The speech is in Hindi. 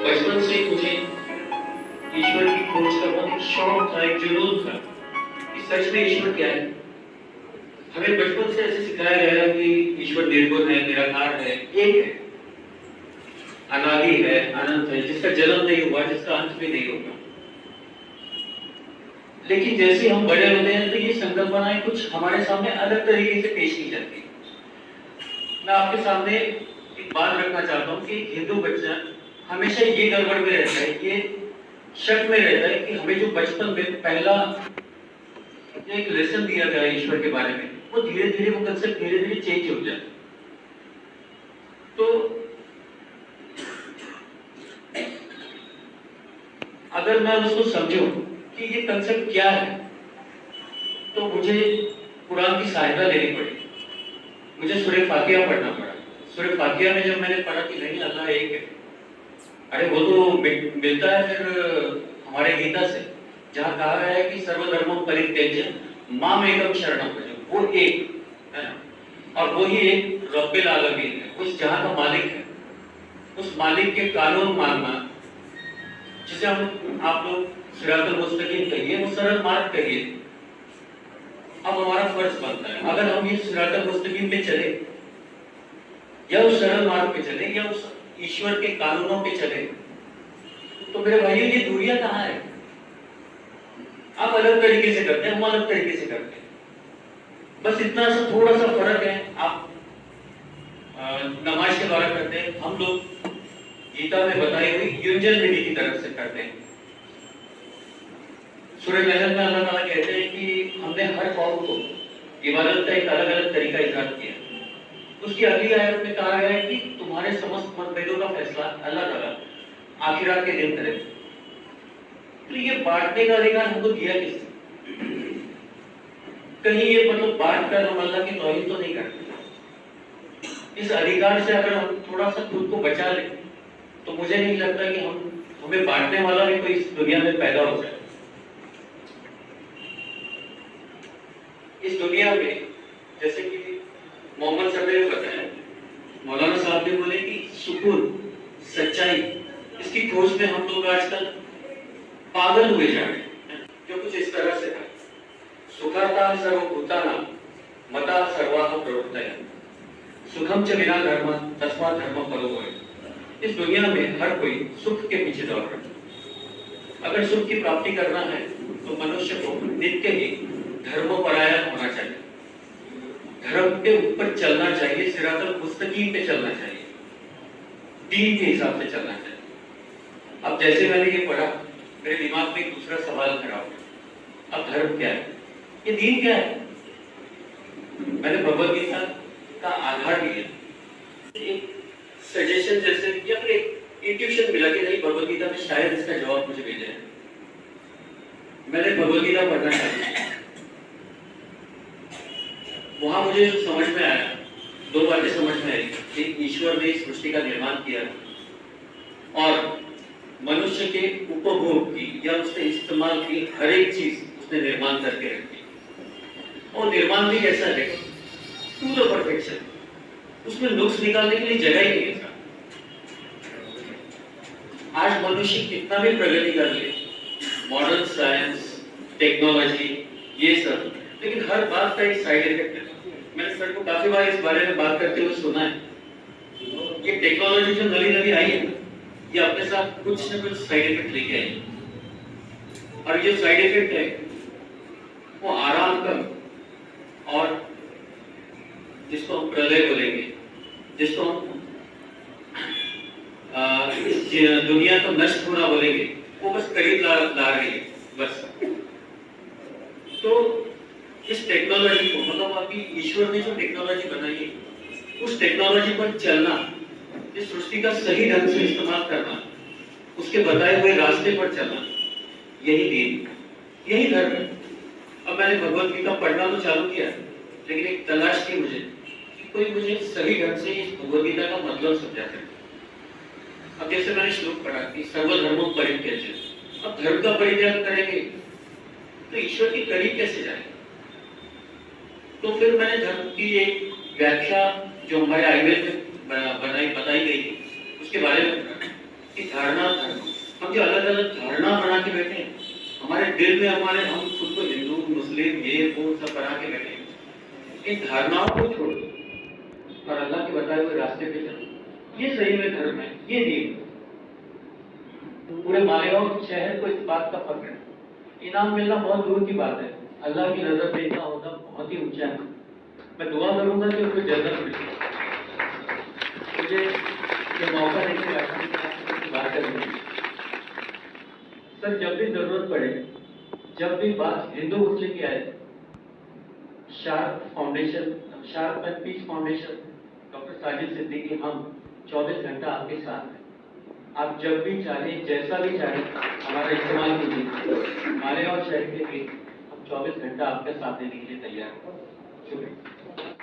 बचपन से मुझे ईश्वर की खोज का बहुत एक शौक था, एक जुनून था कि सच में ईश्वर क्या है। हमें बचपन से ऐसे सिखाया गया है कि ईश्वर निर्गुण है, निराकार है, एक है, अनादि है, अनंत है, जिसका जन्म नहीं हुआ, जिसका अंत भी नहीं होगा। लेकिन जैसे हम बड़े होते हैं तो ये संकल्पनाएं कुछ हमारे सामने अलग तरीके से पेश की जाती है। मैं आपके सामने एक बात रखना चाहता हूँ कि हिंदू बच्चा हमेशा ये गड़बड़ में रहता है, ये शक में रहता है कि हमें जो बचपन में पहला एक लेसन दिया गया ईश्वर के बारे में, वो धीरे धीरे वो कंसेप्ट धीरे धीरे चेंज हो जाता है। तो अगर मैं उसको समझूं कि ये कंसेप्ट क्या है, तो मुझे कुरान की सहायता लेनी पड़ी। मुझे सूरह फातिहा पढ़ना पड़ा। सूरह फातिहा में जब मैंने पढ़ा कि नहीं, अल्लाह एक है, अरे वो तो मिलता है फिर हमारे गीता से, जहाँ कहा गया है कि सर्वधर्मं परित्यज्य माम एकम शरणम व्रज, वो एक है ना, और वो ही एक रब्बिल आलमीन है, उस जहाँ का मालिक है, उस मालिक के कानून मानना, जिसे हम आप लोग सिरातुल मुस्तकीम कहिए, वो सरल मार्ग कहिए। अब हमारा फर्ज बनता है, अगर हम ये सिरातुल मुस्तकीम पे चले, या उस सरल मार्ग पे चले, या उस ईश्वर के कानूनों पे चले, तो मेरे भाइयों ये दूरियां कहाँ है? आप अलग तरीके से करते हैं, हम अलग तरीके से करते हैं। बस इतना सा थोड़ा सा फर्क है। आप नमाज के द्वारा करते हैं, हम लोग गीता में बताई हुई युंजन विधि की तरफ से करते हैं। सूरह नहल में अल्लाह ताला कहते हैं कि हमने हर कौम को इबादत का एक अलग अलग तरीका इजाद किया। उसकी अगली आयत में कहा गया है कि तुम्हारे समस्त मतभेदों का फैसला अल्लाह ताला आखिरत के दिन करेगा। तो ये बांटने का अधिकार हमको दिया किसने? कहीं ये मतलब बांट कर हम अल्लाह की तौहीद तो नहीं करते। इस अधिकार से अगर हम थोड़ा सा खुद को बचा लें, तो मुझे नहीं लगता कि हमें बांटने वाला भी कोई इस दुनिया में पैदा हो जाए। इस दुनिया में जैसे कि मोहम्मद साहब ने बताया, मौलाना साहब ने बोले कि सुकून, सच्चाई, इसकी खोज में हम लोग आजकल पागल हुए जा रहे हैं। जो कुछ इस तरह से था, सुखाता सर्वभूतानां मता सर्वाः प्रवृत्तयः सुखम च विना धर्म तस्मात् धर्म परो भवेत्। इस दुनिया में हर कोई सुख के पीछे दौड़ रहा है। अगर सुख की प्राप्ति करना है तो मनुष्य को नित्य ही धर्मपरायण होना चाहिए, धर्म के ऊपर चलना चाहिए, सिरातुल मुस्तकीम पे चलना चाहिए, दीन के हिसाब से चलना चाहिए। अब जैसे मैंने ये पढ़ा, मेरे दिमाग में एक दूसरा सवाल खड़ा हो गया, अब धर्म क्या है, ये दीन क्या है? मैंने भगवद गीता का आधार लिया, एक सजेशन जैसे या फिर एक इंट्यूशन मिला कि नहीं, भगवद गीता में शायद इसका जवाब मुझे मिल जाए। मैंने भगवद गीता पढ़ना चाहिए। वहां मुझे जो समझ में आया, दो बातें समझ में आई कि ईश्वर ने इस सृष्टि का निर्माण किया और मनुष्य के उपभोग की या उसने इस्तेमाल की हर एक चीज उसने निर्माण करके रखी, और निर्माण भी कैसा है टू द परफेक्शन, उसमें नुक्स निकालने के लिए जगह ही नहीं था। आज मनुष्य कितना भी प्रगति कर ले, मॉडर्न साइंस, टेक्नोलॉजी, ये सब, लेकिन हर बात का एक साइड इफेक्ट है। मैंने सर को काफी बार इस बारे में बात करते हुए सुना है, ये टेक्नोलॉजी जो नई नई आई है, ये अपने साथ कुछ न कुछ साइड इफेक्ट लेके आई, और ये साइड इफेक्ट है वो आराम का, और जिसको हम प्रलय बोलेंगे, जिसको हम इस दुनिया को नष्ट होना बोलेंगे, वो बस करीब ला रही है बस। तो इस टेक्नोलॉजी को, मतलब अभी ईश्वर ने जो टेक्नोलॉजी बनाई है, उस टेक्नोलॉजी पर चलना, इस सृष्टि का सही ढंग से इस्तेमाल करना, उसके बताए हुए रास्ते पर चलना, यही दीन, यही धर्म है। अब मैंने भगवद गीता पढ़ना तो चालू किया, लेकिन एक तलाश की मुझे कि कोई मुझे सही ढंग से इस भगवद गीता का मतलब समझा सके। अब जैसे मैंने श्लोक पढ़ा कि सर्वधर्मं परित्यज्य, अब धर्म का परित्याग करेंगे तो ईश्वर के करीब कैसे जाएंगे? तो फिर मैंने धर्म की एक व्याख्या जो हमारे आयुर्वेद में बताई गई थी, उसके बारे में पढ़ा कि कि धारणा हम जो अलग अलग धारणा बना के बैठे हैं, हमारे दिल में हमारे हम खुद को हिंदू मुस्लिम ये वो सब बना के बैठे हैं। इन धारणाओं को छोड़ो और अल्लाह के बताए हुए रास्ते पे चलो। ये सही में धर्म है, ये दीन है। पूरे मालेगांव शहर को इस बात का फख्र है। इनाम मिलना बहुत दूर की बात है, अल्लाह की नजर देखना होना बहुत ही ऊंचा है। मैं दुआ करूंगा कि उनको जन्नत मिले। मुझे ये मौका नहीं मिला बात करने की। सर, जब भी जरूरत पड़े, जब भी बात हिंदू मुस्लिम की आए, sharp foundation, sharp and peace foundation, doctor Sajid Siddiqui, हम 24 घंटा आपके साथ हैं। आप जब भी चाहें, जैसा भी चाहें, हमारा इस्तेमाल कीजिए। मालेगांव शहर के लिए हम 24 घंटा आपके साथ देने के लिए तैयार हैं। शुक्रिया।